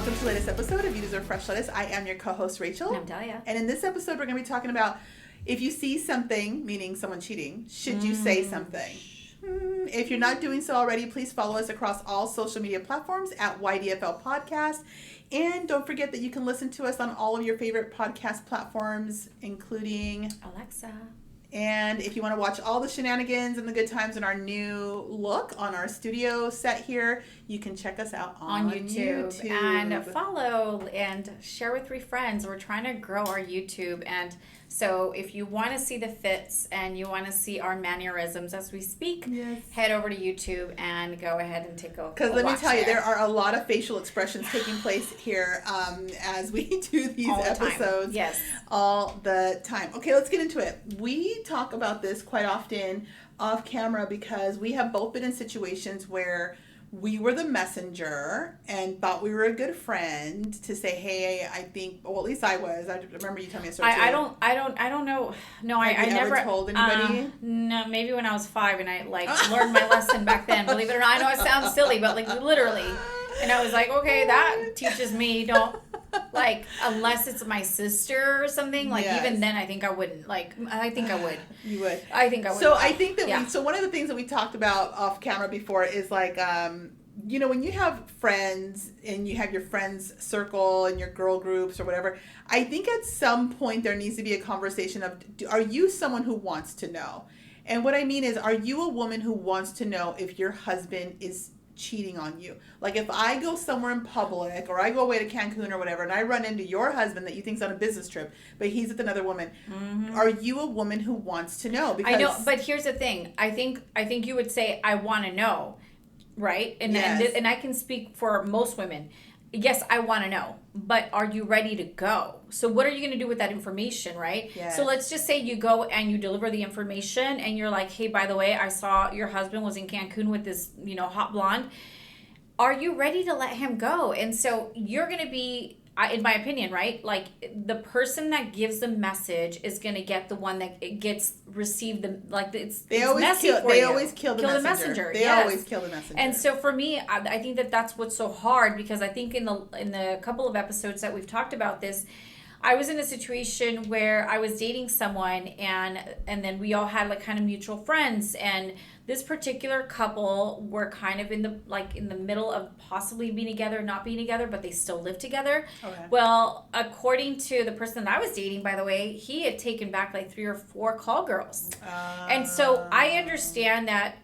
welcome to the latest episode of You Deserve Fresh Lettuce. I am your co-host, Rachel. And I'm Dahlia. And in this episode, we're going to be talking about if you see something, meaning someone cheating, should you say something? If you're not doing so already, please follow us across all social media platforms at YDFL Podcast. And don't forget that you can listen to us on all of your favorite podcast platforms, including Alexa. And if you want to watch all the shenanigans and the good times in our new look on our studio set here, you can check us out on YouTube. And follow and share with 3 friends. We're trying to grow our YouTube. And so if you want to see the fits and you want to see our mannerisms as we speak, head over to YouTube and go ahead and take a watch. Because let me tell you, there are a lot of facial expressions taking place here as we do these episodes. Yes. All the time. Okay, let's get into it. We talk about this quite often off camera because we have both been in situations where we were the messenger and thought we were a good friend to say, hey, I think, well, at least I was. I remember you telling me a story. I don't know. No, I never told anybody. No, maybe when I was 5 and I learned my lesson back then. Believe it or not, I know it sounds silly, but literally, and I was like, okay, that teaches me don't unless it's my sister or something. Even then, I think I wouldn't. I think I would. You would. I think I would. So I think that so one of the things that we talked about off camera before is when you have friends and you have your friends circle and your girl groups or whatever, I think at some point there needs to be a conversation of, are you someone who wants to know? And what I mean is, are you a woman who wants to know if your husband is cheating on you? Like if I go somewhere in public or I go away to Cancun or whatever and I run into your husband that you think's on a business trip, but he's with another woman, are you a woman who wants to know? Because I know, but here's the thing. I think you would say, I want to know. Right? And I can speak for most women. Yes, I want to know, but are you ready to go? So what are you going to do with that information, right? Yes. So let's just say you go and you deliver the information and you're like, hey, by the way, I saw your husband was in Cancun with this, hot blonde. Are you ready to let him go? And so you're going to be, in my opinion, right? The person that gives the message is going to get the one that gets received. They always kill the messenger. They always kill the messenger. And so for me, I think that's what's so hard, because I think in the couple of episodes that we've talked about this, I was in a situation where I was dating someone and then we all had kind of mutual friends, and this particular couple were kind of in the middle of possibly being together, not being together, but they still live together. Okay. Well, according to the person that I was dating, by the way, he had taken back 3 or 4 call girls. And so I understand that,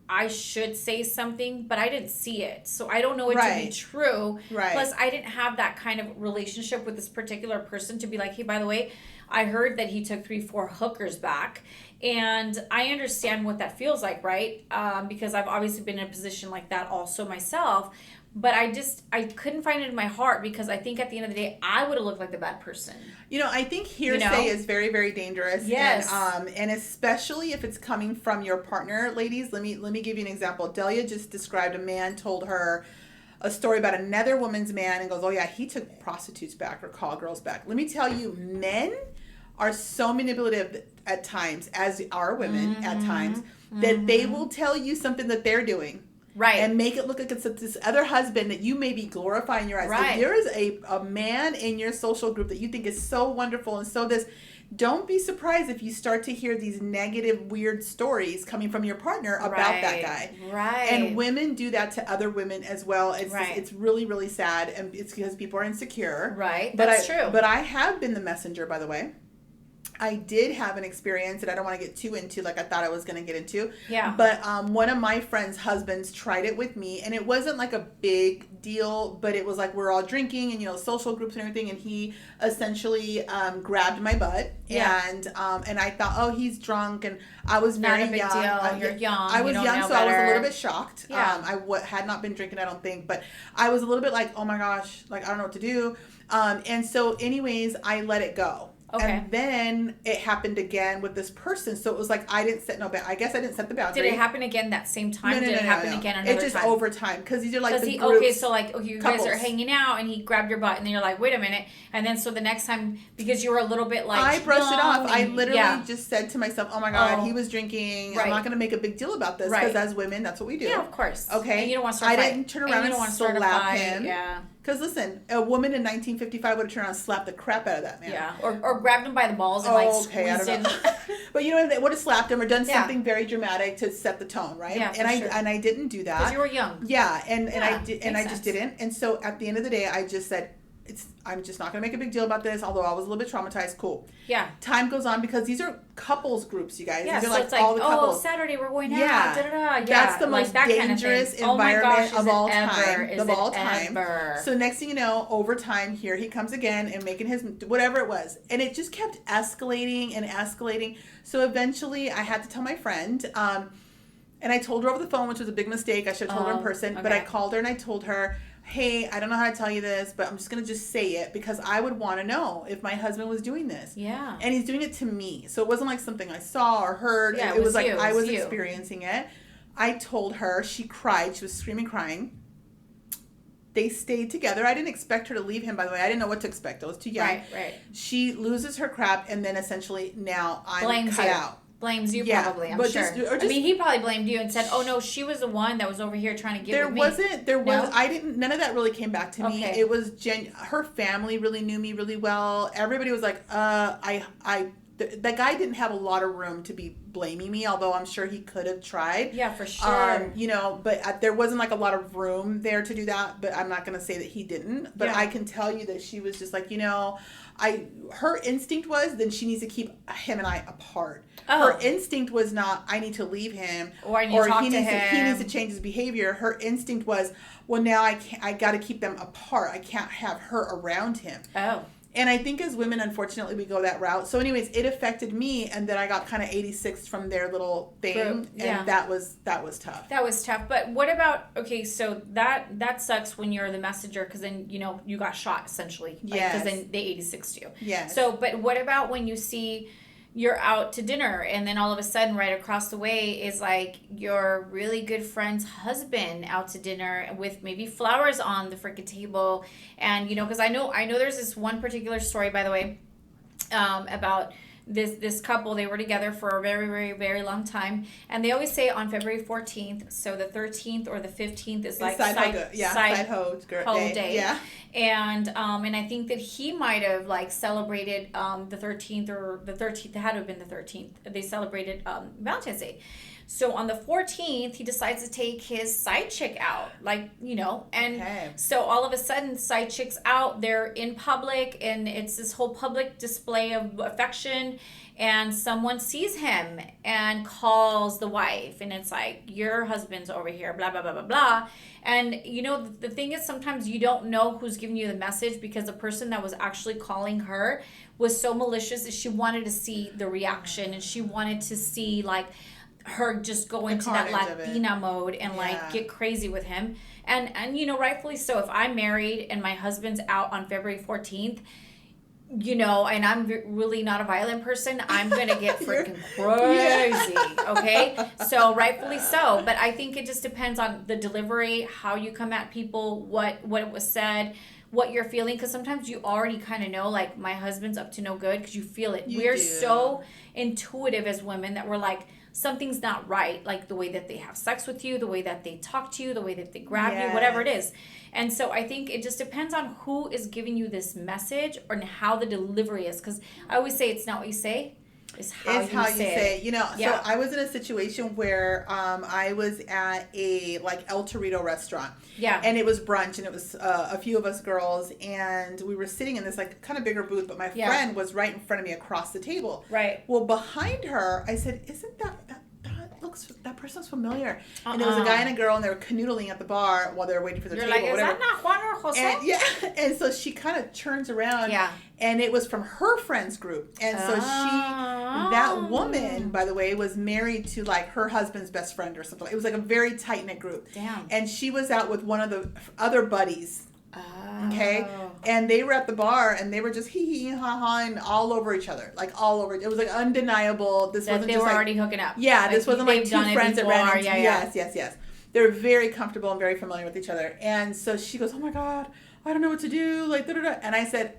I should say something, but I didn't see it. So I don't know it to be true. Right. Plus, I didn't have that kind of relationship with this particular person to be like, hey, by the way, I heard that he took 3, 4 hookers back. And I understand what that feels like, right? Because I've obviously been in a position like that also myself. But I couldn't find it in my heart, because I think at the end of the day, I would have looked like the bad person. I think hearsay is very, very dangerous. Yes. And especially if it's coming from your partner, ladies. Let me give you an example. Delia just described a man told her a story about another woman's man and goes, oh yeah, he took prostitutes back or call girls back. Let me tell you, men are so manipulative at times, as are women at times, that they will tell you something that they're doing. Right. And make it look like it's this other husband that you may be glorifying in your eyes. Right. If there is a man in your social group that you think is so wonderful and so this, don't be surprised if you start to hear these negative, weird stories coming from your partner about that guy. Right. And women do that to other women as well. It's really, really sad. And it's because people are insecure. Right. That's true. But I have been the messenger, by the way. I did have an experience that I don't want to get too into like I thought I was going to get into. Yeah. But one of my friends' husbands tried it with me, and it wasn't like a big deal, but it was like we're all drinking and, social groups and everything, and he essentially grabbed my butt. Yeah. And I thought, oh, he's drunk, and I was very not a big young. deal. You're young. I was you don't young, know so better. I was a little bit shocked. Yeah. I had not been drinking, I don't think, but I was a little bit like, oh my gosh, I don't know what to do. And so anyways, I let it go. Okay. And then it happened again with this person. So it was like I didn't set I guess I didn't set the boundary. Did it happen again that same time? No, Did it happen again another time? It just over time, because these are like the groups. Okay, so you couples. guys are hanging out and he grabbed your butt and then you're like, wait a minute. And then so the next time, because you were a little bit I brushed it off. I literally yeah. just said to myself, oh my God, he was drinking. Right. I'm not going to make a big deal about this, because as women, that's what we do. Yeah, of course. Okay. And you don't want to start I didn't turn around and slap him. Yeah. Because listen, a woman in 1955 would have turned around and slapped the crap out of that man. Yeah, or grabbed him by the balls and like okay, I squeezed don't know. him. But you know, they would have slapped him or done Yeah. something very dramatic to set the tone, right? Yeah, and sure. I didn't do that. Because you were young. Yeah, and Yeah, I did, and I makes just sense. didn't. And so at the end of the day, I just said, I'm just not going to make a big deal about this. Although I was a little bit traumatized. Cool. Yeah. Time goes on because these are couples groups, you guys. Yeah, These so are it's like, all the couples. Saturday we're going out. Yeah. Da, da, da. Yeah. That's the like most that dangerous kind of thing. environment Oh of my gosh, all is it time. ever? Is Of it all time. ever? So next thing you know, over time, here he comes again and making his whatever it was, and it just kept escalating and escalating. So eventually, I had to tell my friend, and I told her over the phone, which was a big mistake. I should have told her in person, but I okay. called her and I told her, hey, I don't know how to tell you this, but I'm just gonna just say it because I would want to know if my husband was doing this. Yeah. And he's doing it to me. So it wasn't like something I saw or heard. Yeah, it was like you. I It was was you. experiencing it. I told her, she cried. She was screaming, crying. They stayed together. I didn't expect her to leave him, by the way. I didn't know what to expect. I was too young. Right. She loses her crap, and then essentially now I'm Blames cut you. out. Blames you Yeah, probably, I'm but sure. just- I mean, he probably blamed you and said, oh no, she was the one that was over here trying to get There with me. wasn't. There was. No? I didn't. None of that really came back to me. Okay. It was her family really knew me really well. Everybody was like, the guy didn't have a lot of room to be blaming me, although I'm sure he could have tried. Yeah, for sure. You know, but there wasn't like a lot of room there to do that. But I'm not going to say that he didn't. But Yeah. I can tell you that she was just like, you know, her instinct was then she needs to keep him and I apart. Oh. Her instinct was not I need to leave him Or I need to talk he to needs he him. needs to change his behavior. Her instinct was, well, now I got to keep them apart. I can't have her around him. Oh. And I think as women, unfortunately, we go that route. So, anyways, it affected me, and then I got kind of 86 from their little thing, Group, yeah. and that was tough. That was tough. But what about, okay, so that sucks when you're the messenger because then, you know, you got shot essentially. Yes. Because then they 86'd you. Yes. So, but what about when you see you're out to dinner and then all of a sudden right across the way is like your really good friend's husband out to dinner with maybe flowers on the freaking table. And, you know, because I know there's this one particular story, by the way, about this couple. They were together for a very, very, very long time, and they always say on February 14th, so the 13th or the 15th is like side hoe day. Yeah. And I think that he might have like celebrated the 13th or the 13th. It had to have been the 13th. They celebrated Valentine's Day. So on the 14th, he decides to take his side chick out, like, you know, and Okay. so all of a sudden, side chick's out, they're in public, and it's this whole public display of affection, and someone sees him and calls the wife, and it's like, your husband's over here, blah, blah, blah, blah, blah. And, you know, the thing is, sometimes you don't know who's giving you the message because the person that was actually calling her was so malicious that she wanted to see the reaction, and she wanted to see, like, her just go into that Latina mode and like get crazy with him. And you know, rightfully so. If I'm married and my husband's out on February 14th, you know, and I'm really not a violent person, I'm going to get freaking crazy, okay? So rightfully so. But I think it just depends on the delivery, how you come at people, what it was said, what you're feeling, because sometimes you already kind of know, like, my husband's up to no good because you feel it. We're so intuitive as women that we're like, something's not right, like the way that they have sex with you, the way that they talk to you, the way that they grab you, whatever it is. And so I think it just depends on who is giving you this message and how the delivery is. Because I always say it's not what you say, it's how you say it. You know, so I was in a situation where I was at a like El Torito restaurant. Yeah. And it was brunch, and it was a few of us girls, and we were sitting in this like kind of bigger booth, but my friend was right in front of me across the table. Right. Well, behind her, I said, "Isn't that person's familiar?" And it was a guy and a girl, and they were canoodling at the bar while they were waiting for their You're table. like, is whatever. that not Juan or Jose? And so she kind of turns around. Yeah. And it was from her friend's group. And so that woman, by the way, was married to like her husband's best friend or something. It was like a very tight-knit group. Damn. And she was out with one of the other buddies. Oh. Okay. And they were at the bar, and they were just hee ha ha and all over each other, like all over. It was like undeniable. This wasn't they just were like, already hooking up. Yeah, this wasn't like two friends that ran into. Yeah. Yes. They were very comfortable and very familiar with each other. And so she goes, "Oh my God, I don't know what to do." Like, da-da-da. And I said,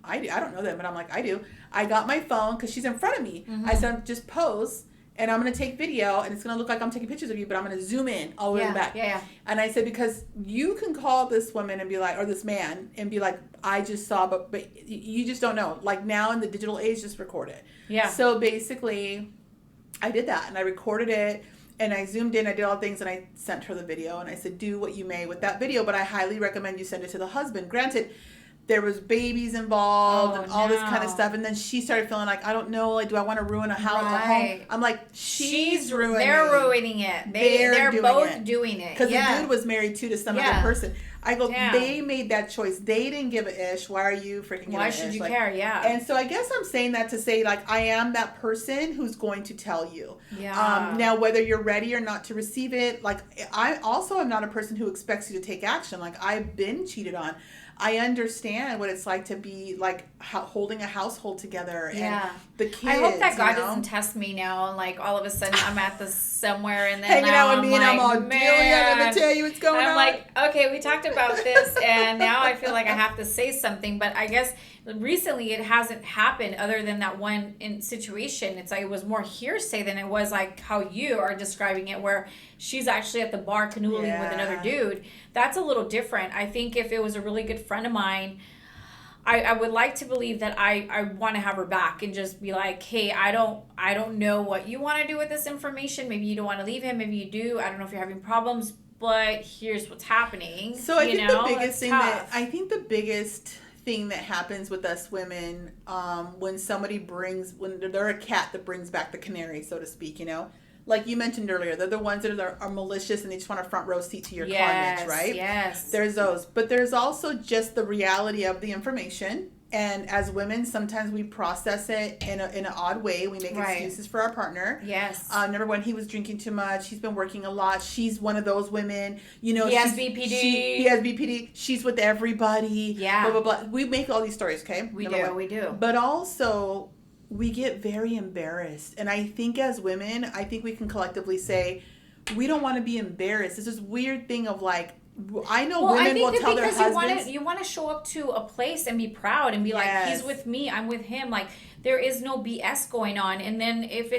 I don't know them, but I'm like, I do. I got my phone because she's in front of me. I said, just pose and I'm going to take video, and it's going to look like I'm taking pictures of you, but I'm going to zoom in all the way back. Yeah. And I said, because you can call this woman and be like, or this man, and be like, I just saw, but you just don't know. Like now in the digital age, just record it. Yeah. So basically, I did that, and I recorded it, and I zoomed in, I did all the things, and I sent her the video, and I said, do what you may with that video, but I highly recommend you send it to the husband. Granted, there was babies involved and all this kind of stuff, and then she started feeling like, I don't know, like, do I want to ruin a house, a home? I'm like, she's ruining it. They're ruining it. They're both doing it. Because the dude was married too to some other person. I go, Damn. They made that choice. They didn't give a ish. Why are you freaking giving Why a should ish? you Like, care? Yeah. And so I guess I'm saying that to say, like, I am that person who's going to tell you. Yeah. Now, whether you're ready or not to receive it, like, I also am not a person who expects you to take action. Like, I've been cheated on. I understand what it's like to be like holding a household together and the kids. I hope that God doesn't test me now and like all of a sudden I'm at this somewhere and then hanging now out with me I'm and I'm like, all Delia, I'm gonna tell you what's going on. I'm like, okay, we talked about this and now I feel like I have to say something, but I guess recently it hasn't happened other than that one situation. It's like it was more hearsay than it was like how you are describing it, where she's actually at the bar canoodling with another dude. That's a little different. I think if it was a really good friend of mine, I would like to believe that I want to have her back and just be like, hey, I don't know what you want to do with this information. Maybe you don't want to leave him. Maybe you do. I don't know if you're having problems, but here's what's happening. So I think the biggest thing that happens with us women, when they're a cat that brings back the canary, so to speak, like you mentioned earlier, they're the ones that are malicious and they just want a front row seat to your carnage, right? Yes. There's those. But there's also just the reality of the information. And as women, sometimes we process it in an odd way. We make excuses for our partner. Yes. Number one, he was drinking too much. He's been working a lot. She's one of those women. He has BPD. He has BPD. She's with everybody. Yeah. Blah, blah, blah. We make all these stories, okay? We do. But also, we get very embarrassed. And I think as women, we can collectively say, we don't want to be embarrassed. It's this weird thing of like, I know women will tell their husbands. You want to show up to a place and be proud and be like, he's with me, I'm with him. Like, there is no BS going on. And then if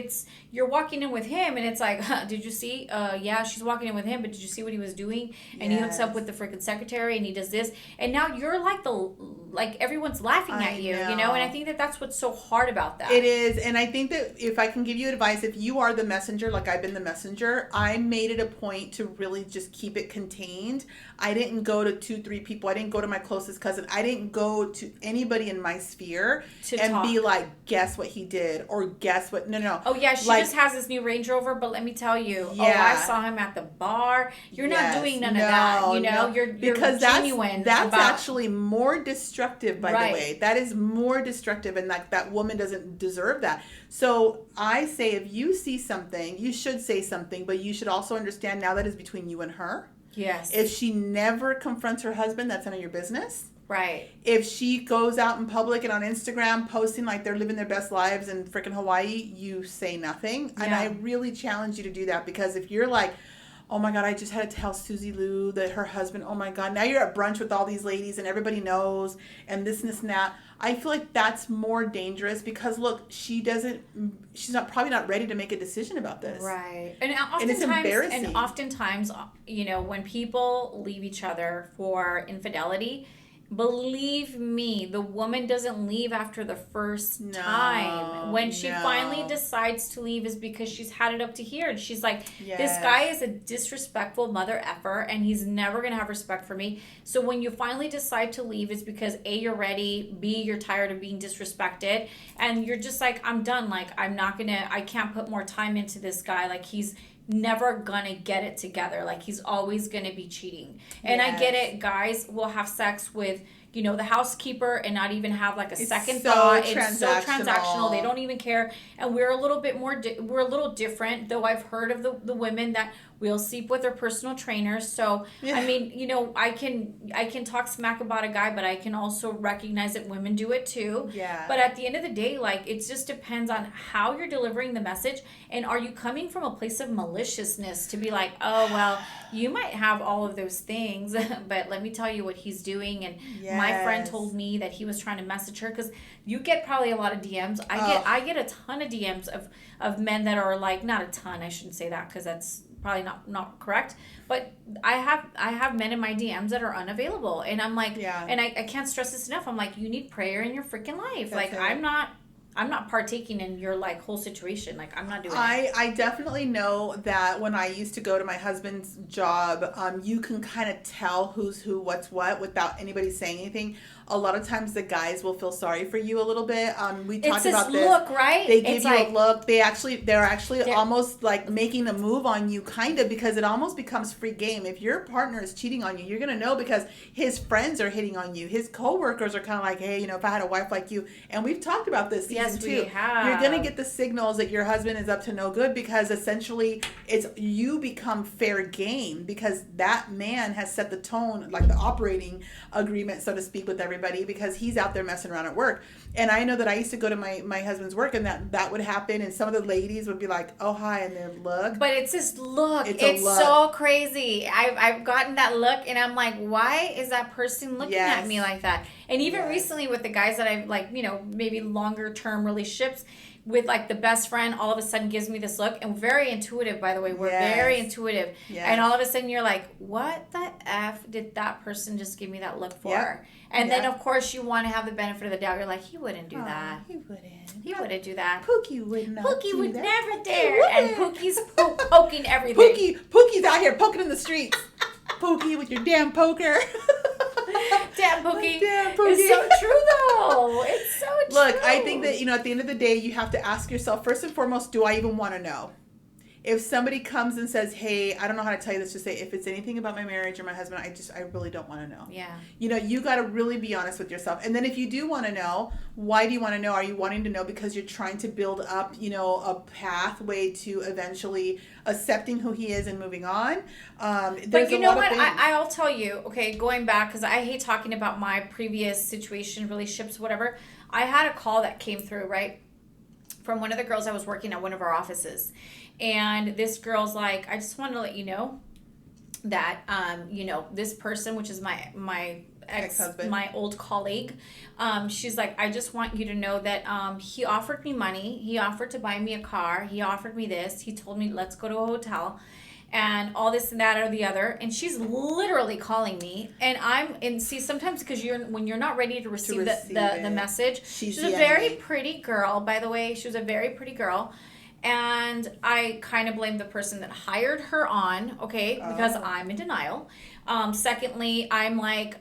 you're walking in with him and it's like, did you see? Yeah, she's walking in with him, but did you see what he was doing? And he hooks up with the freaking secretary and he does this. And now you're like everyone's laughing at you, And I think that's what's so hard about that. It is. And I think that if I can give you advice, if you are the messenger, like I've been the messenger, I made it a point to really just keep it contained. I didn't go to 2-3 people. I didn't go to my closest cousin. I didn't go to anybody in my sphere be like, guess what he did or guess what. No. Oh yeah, she just has this new Range Rover, but let me tell you, I saw him at the bar. You're not doing none of that, No. You're because genuine. That's actually more destructive, by the way. That is more destructive, and that woman doesn't deserve that. So I say, if you see something, you should say something, but you should also understand now that is between you and her. Yes. If she never confronts her husband, that's none of your business. Right. If she goes out in public and on Instagram posting like they're living their best lives in freaking Hawaii, you say nothing. Yeah. And I really challenge you to do that, because if you're like, oh my God, I just had to tell Susie Lou that her husband, oh my God, now you're at brunch with all these ladies and everybody knows and this and that. I feel like that's more dangerous, because look, she's probably not ready to make a decision about this. Right. And it's embarrassing. And oftentimes, when people leave each other for infidelity, believe me, the woman doesn't leave after the first time. When she finally decides to leave is because she's had it up to here. And she's like, this guy is a disrespectful mother effer and he's never going to have respect for me. So when you finally decide to leave, it's because A, you're ready, B, you're tired of being disrespected, and you're just like, I'm done. Like, I can't put more time into this guy. Like, he's never gonna get it together. Like, he's always gonna be cheating. And I get it, guys will have sex with the housekeeper and not even have like a second thought. It's so transactional. They don't even care. And we're a little bit more we're a little different, though. I've heard of the women that will sleep with their personal trainers. So I mean, I can talk smack about a guy, but I can also recognize that women do it too. Yeah. But at the end of the day, like, it just depends on how you're delivering the message, and are you coming from a place of maliciousness to be like, oh well, you might have all of those things, but let me tell you what he's doing, and my friend told me that he was trying to message her, because you get probably a lot of DMs. I get a ton of DMs of men that are like, not a ton, I shouldn't say that because that's probably not correct, but I have men in my DMs that are unavailable, and I'm like, and I can't stress this enough. I'm like, you need prayer in your freaking life. That's like it. I'm not partaking in your like whole situation. Like, I'm not doing it. I definitely know that when I used to go to my husband's job, you can kind of tell who's who, what's what, without anybody saying anything. A lot of times the guys will feel sorry for you a little bit. We talked about this. Look, right? They give you a look. They're actually almost like making a move on you, kind of, because it almost becomes free game. If your partner is cheating on you, you're gonna know because his friends are hitting on you. His coworkers are kind of like, hey, if I had a wife like you, and we've talked about this season too. We have. You're gonna get the signals that your husband is up to no good, because essentially you become fair game because that man has set the tone, like the operating agreement, so to speak, with everybody, because he's out there messing around at work. And I know that I used to go to my husband's work, and that would happen, and some of the ladies would be like, oh, hi, and they'd look. But it's this look. It's so crazy. I've gotten that look, and I'm like, why is that person looking at me like that? And even recently with the guys that I've, like, maybe longer term relationships with, like, the best friend, all of a sudden gives me this look, and very intuitive, by the way. We're very intuitive. And all of a sudden you're like, what the F did that person just give me that look for? And then, of course, you want to have the benefit of the doubt. You're like, he wouldn't do that. He wouldn't. He wouldn't do that. Pookie would not Pookie do would that. never dare. And Pookie's poking everything. Pookie's out here poking in the streets. Pookie with your damn poker. Damn Pookie. It's so true, though. It's so true. Look, I think that, at the end of the day, you have to ask yourself, first and foremost, do I even want to know? If somebody comes and says, hey, I don't know how to tell you this, just say, if it's anything about my marriage or my husband, I really don't want to know. Yeah. You got to really be honest with yourself. And then if you do want to know, why do you want to know? Are you wanting to know because you're trying to build up, a pathway to eventually accepting who he is and moving on? But you know what? I'll tell you, okay, going back, because I hate talking about my previous situation, relationships, whatever. I had a call that came through, right, from one of the girls I was working at one of our offices. And this girl's like, I just want to let you know that, this person, which is my ex-husband, my old colleague, she's like, I just want you to know that he offered me money. He offered to buy me a car. He offered me this. He told me, let's go to a hotel and all this and that or the other. And she's literally calling me. And see, sometimes because when you're not ready to receive the message, she's a very pretty girl, by the way. She was a very pretty girl. And I kind of blame the person that hired her on, okay, because I'm in denial. Secondly, I'm like,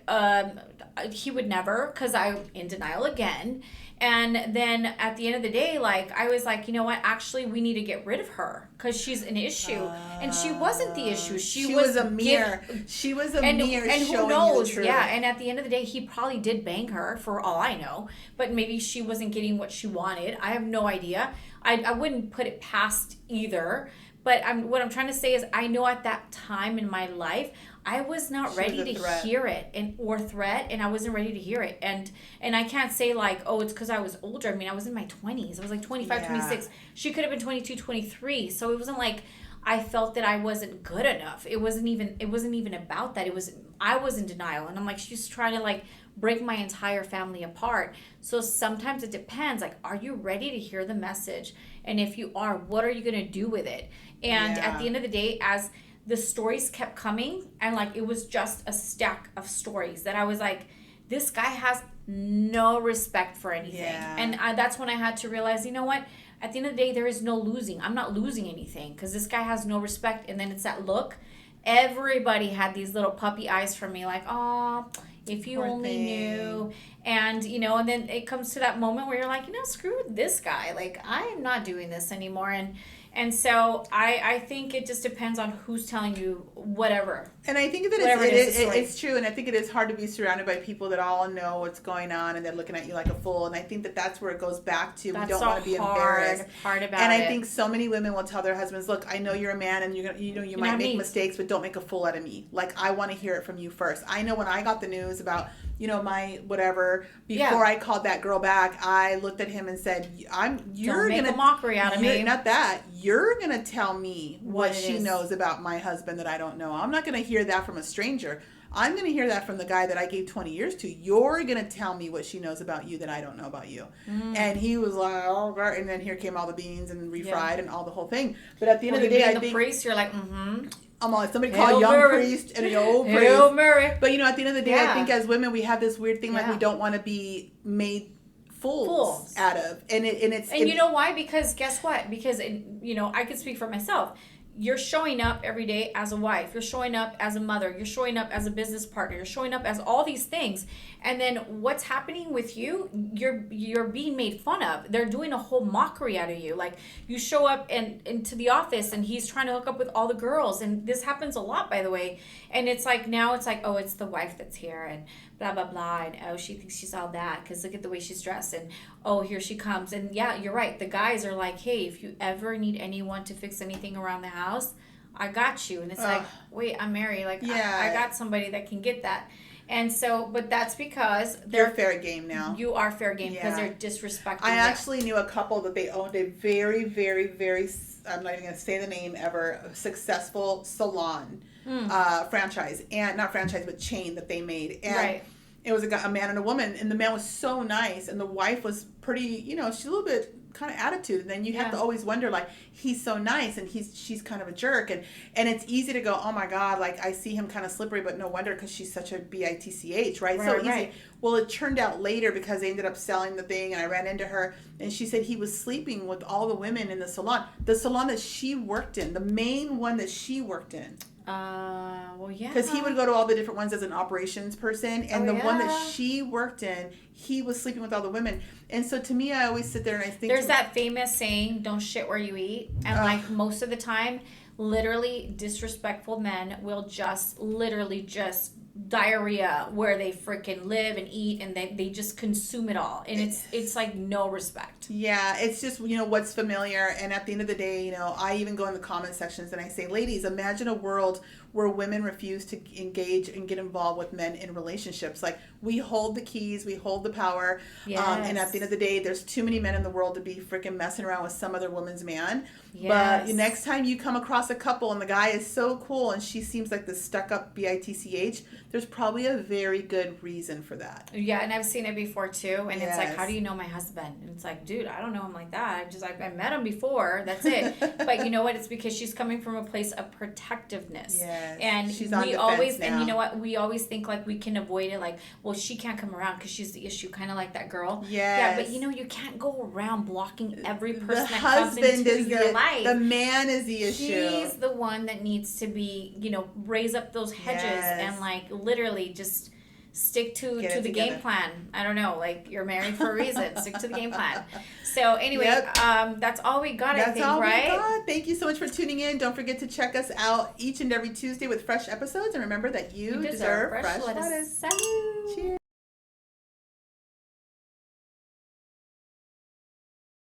he would never, because I'm in denial again. And then at the end of the day, like, I was like, you know what, actually, we need to get rid of her because she's an issue. And she wasn't the issue. She was a mirror. She was a mirror and showing who knows? You the truth. Yeah, and at the end of the day, he probably did bang her, for all I know. But maybe she wasn't getting what she wanted. I have no idea. I wouldn't put it past either. But what I'm trying to say is, I know at that time in my life, I was not ready to hear it, and I wasn't ready to hear it. And I can't say like, oh, it's because I was older. I mean, I was in my 20s. I was like 25, 26. She could have been 22, 23. So it wasn't like I felt that I wasn't good enough. It wasn't even about that. I was in denial. And I'm like, she's trying to like break my entire family apart. So sometimes it depends. Like, are you ready to hear the message? And if you are, what are you going to do with it? And at the end of the day, as the stories kept coming, and like it was just a stack of stories that I was like, this guy has no respect for anything. And that's when I had to realize, you know what, at the end of the day, there is no losing. I'm not losing anything because this guy has no respect. And then it's that look. Everybody had these little puppy eyes for me, like, oh, if you only knew. And and then it comes to that moment where you're like, screw this guy, like, I am not doing this anymore. And so I think it just depends on who's telling you whatever. And I think that it's true. And I think it is hard to be surrounded by people that all know what's going on and they're looking at you like a fool. And I think that that's where it goes back to. We don't want to be embarrassed. Part about and I think so many women will tell their husbands, look, I know you're a man and you might make mistakes, but don't make a fool out of me. Like, I want to hear it from you first. I know when I got the news about my whatever, before I called that girl back, I looked at him and said, you're going to make a mockery out of me. Not that. You're going to tell me what she knows about my husband that I don't know. I'm not going to hear that from a stranger. I'm going to hear that from the guy that I gave 20 years to. You're going to tell me what she knows about you that I don't know about you. And he was like, oh, God. And then here came all the beans and refried and all the whole thing. But at the end of the day, I think... priest, you're like, I'm like, somebody called young Mary. priest and the old priest. Hail Mary. But, you know, at the end of the day, I think as women, we have this weird thing like we don't want to be made fools out of. And you know why? Because guess what? Because, you know, I can speak for myself. You're showing up every day as a wife. You're showing up as a mother. You're showing up as a business partner. You're showing up as all these things. And then what's happening with you? You're being made fun of. They're doing a whole mockery out of you. Like, you show up into the office and he's trying to hook up with all the girls. And this happens a lot, by the way. And it's like, now it's like, oh, it's the wife that's here and blah, blah, blah. And oh, she thinks she's all that because look at the way she's dressed. And oh, here she comes. And yeah, you're right. The guys are like, hey, if you ever need anyone to fix anything around the house, I got you. And it's like, wait, I'm married. Like, I got somebody that can get that. And so, but that's because they're fair game now. You are fair game because they're disrespecting. I actually knew a couple that they owned a very, very, very, I'm not even going to say the name ever, successful salon franchise. And not franchise, but chain that they made. And it was a man and a woman. And the man was so nice. And the wife was pretty, you know, she's a little bit kind of attitude, and then you have to always wonder, like, he's so nice and she's kind of a jerk, and it's easy to go, oh my God, like, I see him kind of slippery, but no wonder, because she's such a bitch, right? So easy. Well, it turned out later, because they ended up selling the thing, and I ran into her, and she said he was sleeping with all the women in the salon that she worked in, the main one that she worked in. Well, yeah. Because he would go to all the different ones as an operations person, and the one that she worked in, he was sleeping with all the women. And so to me, I always sit there and I think... There's that famous saying, don't shit where you eat. And like most of the time, literally disrespectful men will just diarrhea where they freaking live and eat, and they just consume it all, and it's like no respect. Yeah, it's just, you know, what's familiar. And at the end of the day, you know, I even go in the comment sections and I say, ladies, imagine a world where women refuse to engage and get involved with men in relationships. Like, we hold the keys, we hold the power, and at the end of the day, there's too many men in the world to be freaking messing around with some other woman's man. But next time you come across a couple and the guy is so cool and she seems like this stuck-up bitch, there's probably a very good reason for that. Yeah, and I've seen it before too, and it's like, how do you know my husband? And it's like, dude, I don't know him like that. I met him before, that's it. But you know what? It's because she's coming from a place of protectiveness. Yes. And she's we always, and you know what? We always think like we can avoid it, like, well, she can't come around because she's the issue, kind of like that girl. Yes. Yeah, but you know, you can't go around blocking every person that comes into your life. The man is the issue. He's the one that needs to be, you know, raise up those hedges and like literally just stick to the game plan. I don't know, like, you're married for a reason. Stick to the game plan. So anyway, that's all we got, I think, right? Thank you so much for tuning in. Don't forget to check us out each and every Tuesday with fresh episodes, and remember that you deserve fresh lettuce. Salud. Cheers.